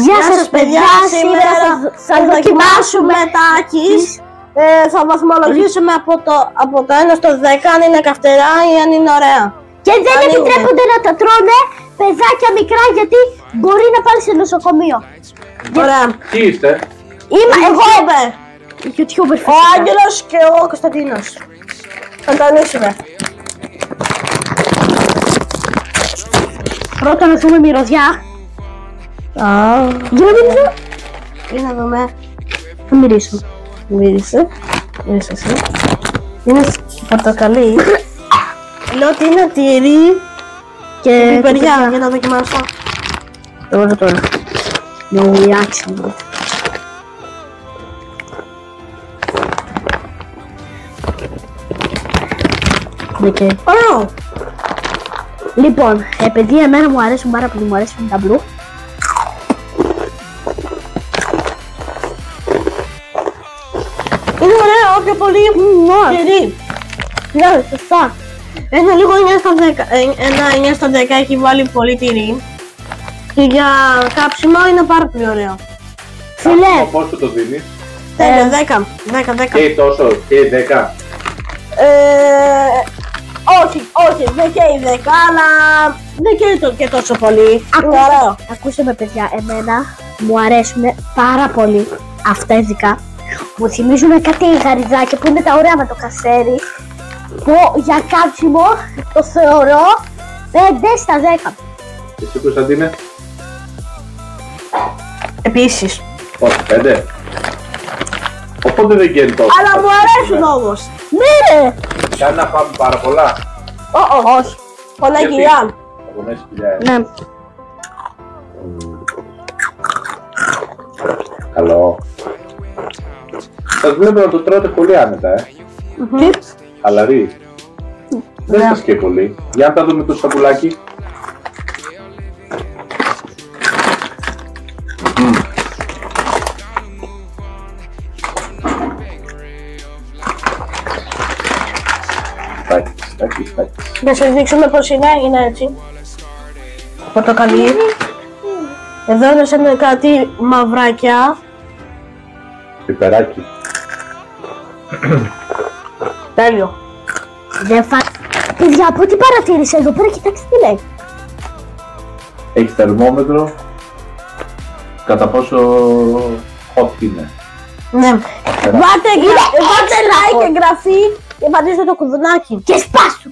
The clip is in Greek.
Γεια σας παιδιά, σήμερα θα δοκιμάσουμε τάκης. Θα βαθμολογήσουμε από το 1 στο 10 αν είναι καυτερά ή αν είναι ωραία. Και δεν επιτρέπονται να τα τρώνε παιδάκια μικρά γιατί μπορεί να πάνε σε νοσοκομείο. Ωραία. Τι είστε? Είμαι εγώ, YouTuber ο Άγγελος και ο Κωνσταντίνος. Θα το ανοίξουμε. Πρώτα να δούμε μυρωδιά. Για να μυρίσω. Για να δούμε. Θα μυρίσω. Μύρισε. Μύρισε εσύ. Είναι πορτοκαλί. Λέω ότι είναι τυρί και πιπεριά για να δοκιμάσω. Τώρα. No reaction. Okay. Ωραίο. Λοιπόν, επειδή εμένα μου αρέσουν πάρα πολύ, μου αρέσουν τα μπλου. Είναι ωραίο, πιο πολύ τυρί. Ναι, σωστά. Ένα λίγο 9 στα 10, ένα 9 στα 10 έχει βάλει πολύ τυρί. Και για κάψιμο είναι πάρα πολύ ωραίο. Φίλε. Πόσο το δίνεις? 10. Και τόσο, και 10. Όχι, δεν καίει 10, αλλά δεν καίει και τόσο πολύ. Ωραίο. Ακούστε με παιδιά, εμένα μου αρέσουν πάρα πολύ αυτά ειδικά. Μου θυμίζουν κάτι γαριδάκια που είναι τα ωραία με το κασέρι. Που για κάψιμο το θεωρώ 5 στα 10. Εσύ Κωνσταντίνε? Επίσης. Όχι, 5. Οπότε δεν γίνει τόσο. Αλλά μου αρέσουν όμως. Ναι! Κάνει να πάμε πάρα πολλά. Όχι. Πολλά Γιατί? κοιλιά. Πολλές κοιλιά. Ναι. Καλό. Σας βλέπω να το τρώτε πολύ άνετα, Χαλαρή. Δεν σας καίει πολύ. Για να τα δούμε το σακουλάκι. Στάκι. Να σας δείξουμε πως είναι έτσι. Πορτοκαλί. Εδώ είναι σαν κάτι μαυράκια. Πιπεράκι. Τέλειο. Δεν φα... Παιδιά, από τι παρατήρησα εδώ πέρα, κοιτάξτε τι λέει. Έχει θερμόμετρο. Κατά πόσο hot είναι. Ναι. Βάλτε like, εγγραφή και πατήστε το κουδουνάκι. Και σπάσου!